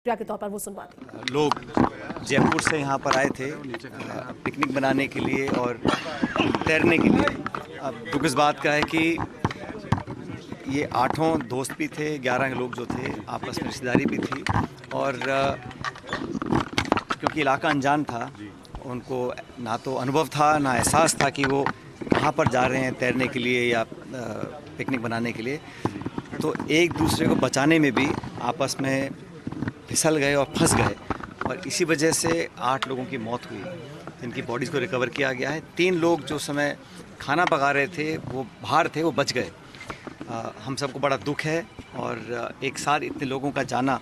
के तौर पर वो सुनवाते। लोग जयपुर से यहाँ पर आए थे पिकनिक बनाने के लिए और तैरने के लिए। अब दुख इस बात का है कि ये 8 दोस्त भी थे, 11 लोग जो थे आपस में रिश्तेदारी भी थी और क्योंकि इलाका अनजान था, उनको ना तो अनुभव था ना एहसास था कि वो कहाँ पर जा रहे हैं तैरने के लिए या पिकनिक बनाने के लिए, तो एक दूसरे को बचाने में भी आपस में फिसल गए और फंस गए और इसी वजह से 8 लोगों की मौत हुई, जिनकी बॉडीज़ को रिकवर किया गया है। 3 लोग जो समय खाना पका रहे थे, वो बाहर थे, वो बच गए। हम सबको बड़ा दुख है और एक साथ इतने लोगों का जाना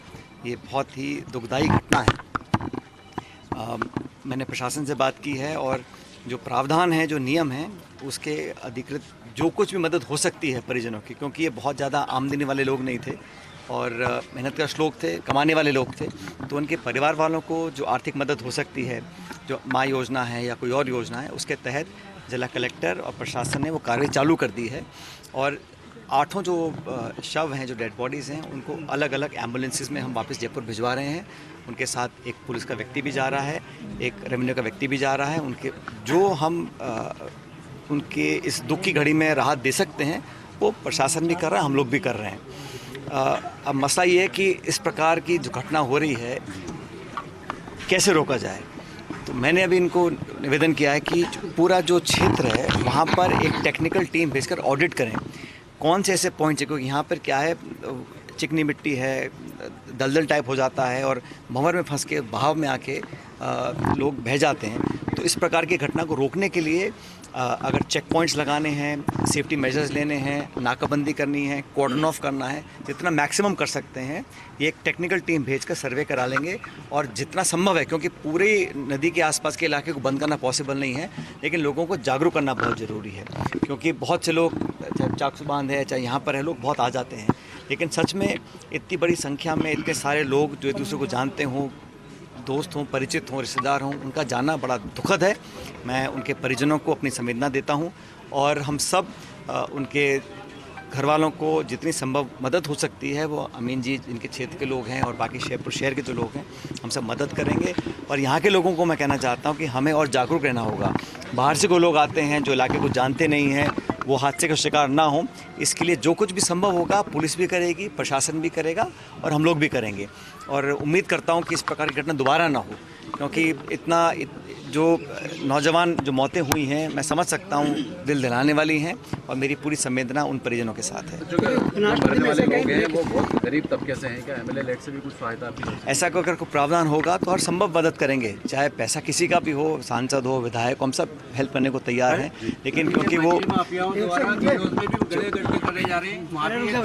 ये बहुत ही दुखदायी घटना है। मैंने प्रशासन से बात की है और जो प्रावधान है, जो नियम हैं, उसके अधिकृत जो कुछ भी मदद हो सकती है परिजनों की, क्योंकि ये बहुत ज़्यादा आमदनी वाले लोग नहीं थे और मेहनत का श्लोक थे, कमाने वाले लोग थे, तो उनके परिवार वालों को जो आर्थिक मदद हो सकती है, जो माँ योजना है या कोई और योजना है, उसके तहत जिला कलेक्टर और प्रशासन ने वो कार्रवाई चालू कर दी है और 8 जो शव हैं, जो डेड बॉडीज़ हैं, उनको अलग अलग एम्बुलेंसेस में हम वापस जयपुर भिजवा रहे हैं। उनके साथ एक पुलिस का व्यक्ति भी जा रहा है, एक रेवेन्यू का व्यक्ति भी जा रहा है। उनके जो हम उनके इस दुख की घड़ी में राहत दे सकते हैं वो प्रशासन भी कर रहा है, हम लोग भी कर रहे हैं। अब मसला ये है कि इस प्रकार की जो घटना हो रही है कैसे रोका जाए। तो मैंने अभी इनको निवेदन किया है कि पूरा जो क्षेत्र है वहाँ पर एक टेक्निकल टीम भेजकर ऑडिट करें, कौन से ऐसे पॉइंट्स हैं, क्योंकि यहाँ पर क्या है, चिकनी मिट्टी है, दलदल टाइप हो जाता है और भंवर में फंस के बहाव में आके लोग बह जाते हैं। तो इस प्रकार की घटना को रोकने के लिए अगर चेक पॉइंट्स लगाने हैं, सेफ्टी मेजर्स लेने हैं, नाकाबंदी करनी है, कॉर्डन ऑफ करना है, जितना मैक्सिमम कर सकते हैं ये एक टेक्निकल टीम भेजकर सर्वे करा लेंगे और जितना संभव है, क्योंकि पूरे नदी के आसपास के इलाके को बंद करना पॉसिबल नहीं है, लेकिन लोगों को जागरूक करना बहुत ज़रूरी है, क्योंकि बहुत से लोग चाहे चाकसू बांध है, चाहे यहाँ पर है, लोग बहुत आ जाते हैं, लेकिन सच में इतनी बड़ी संख्या में इतने सारे लोग जो एक दूसरे को जानते हों, दोस्त हों, परिचित हों, रिश्तेदार हों, उनका जाना बड़ा दुखद है। मैं उनके परिजनों को अपनी संवेदना देता हूं और हम सब उनके घर वालों को जितनी संभव मदद हो सकती है वो अमीन जी जिनके क्षेत्र के लोग हैं और बाकी जयपुर शहर के जो लोग हैं, हम सब मदद करेंगे। और यहाँ के लोगों को मैं कहना चाहता हूँ कि हमें और जागरूक रहना होगा। बाहर से कोई लोग आते हैं जो इलाके को जानते नहीं हैं, वो हादसे का शिकार ना हो, इसके लिए जो कुछ भी संभव होगा पुलिस भी करेगी, प्रशासन भी करेगा और हम लोग भी करेंगे। और उम्मीद करता हूँ कि इस प्रकार की घटना दोबारा ना हो, क्योंकि जो नौजवान जो मौतें हुई हैं, मैं समझ सकता हूँ, दिल दिलाने वाली हैं और मेरी पूरी संवेदना उन परिजनों के साथ है। जो मरने वाले लोग हैं वो बहुत गरीब तबके से हैं, क्या एमएलए लेट से भी कुछ सहायता? ऐसा अगर कोई प्रावधान होगा तो हर संभव मदद करेंगे, चाहे पैसा किसी का भी हो, सांसद हो, विधायक हो, हम सब हेल्प करने को तैयार हैं। लेकिन क्योंकि वो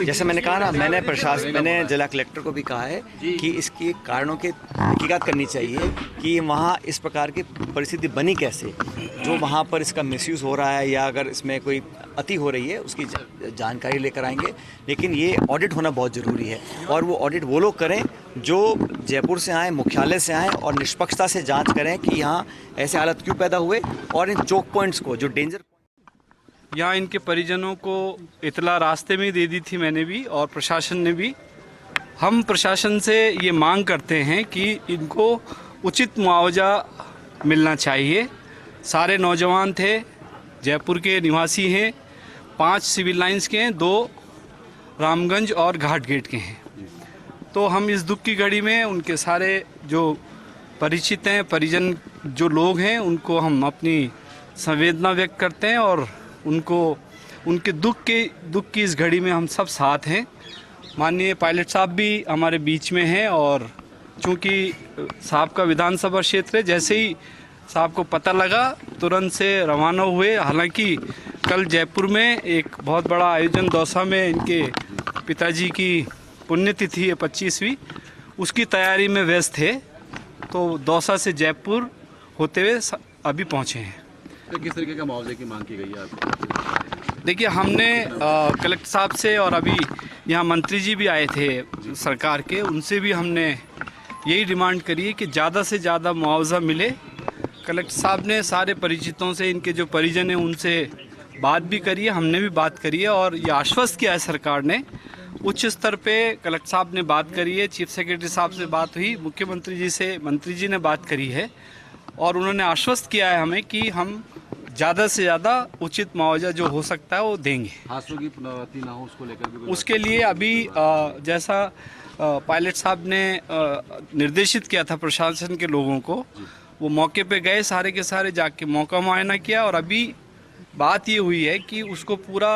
जैसे मैंने कहा ना, मैंने जिला कलेक्टर को भी कहा है कि इसकी कारणों की तहकीकात करनी चाहिए कि वहाँ इस प्रकार की परिस्थिति बनी कैसे, जो वहाँ पर इसका मिसयूज़ हो रहा है या अगर इसमें कोई अति हो रही है उसकी जानकारी लेकर आएंगे। लेकिन ये ऑडिट होना बहुत ज़रूरी है और वो ऑडिट वो लोग करें जो जयपुर से आएँ, मुख्यालय से आएँ और निष्पक्षता से जांच करें कि यहाँ ऐसे हालत क्यों पैदा हुए और इन चौक पॉइंट्स को जो डेंजर। यहाँ इनके परिजनों को इतला रास्ते में दे दी थी मैंने भी और प्रशासन ने भी। हम प्रशासन से ये मांग करते हैं कि इनको उचित मुआवजा मिलना चाहिए। सारे नौजवान थे, जयपुर के निवासी हैं, 5 सिविल लाइंस के हैं, 2 रामगंज और घाट गेट के हैं। तो हम इस दुख की घड़ी में उनके सारे जो परिचित हैं, परिजन जो लोग हैं, उनको हम अपनी संवेदना व्यक्त करते हैं और उनको उनके दुख की इस घड़ी में हम सब साथ हैं। माननीय पायलट साहब भी हमारे बीच में हैं और चूँकि साहब का विधानसभा क्षेत्र है, जैसे ही साहब को पता लगा तुरंत से रवाना हुए। हालांकि कल जयपुर में एक बहुत बड़ा आयोजन दौसा में इनके पिताजी की पुण्यतिथि है 25वीं, उसकी तैयारी में व्यस्त थे, तो दौसा से जयपुर होते हुए अभी पहुँचे हैं। तो किस तरीके का मुआवजे की मांग की गई है आपको? देखिए, हमने कलेक्टर साहब से और अभी यहाँ मंत्री जी भी आए थे सरकार के, उनसे भी हमने यही डिमांड करी है कि ज़्यादा से ज़्यादा मुआवजा मिले। कलेक्टर साहब ने सारे परिचितों से, इनके जो परिजन हैं, उनसे बात भी करी है, हमने भी बात करी है और ये आश्वस्त किया है सरकार ने उच्च स्तर पे कलेक्टर साहब ने बात करी है, चीफ सेक्रेटरी साहब से बात हुई, मुख्यमंत्री जी से मंत्री जी ने बात करी है और उन्होंने आश्वस्त किया है हमें कि हम ज़्यादा से ज़्यादा उचित मुआवजा जो हो सकता है वो देंगे। हादसों की पुनरावृत्ति ना हो उसको लेकर भी उसके लिए अभी जैसा पायलट साहब ने निर्देशित किया था प्रशासन के लोगों को, वो मौके पे गए सारे के सारे, जाके मौका मुआयना किया और अभी बात ये हुई है कि उसको पूरा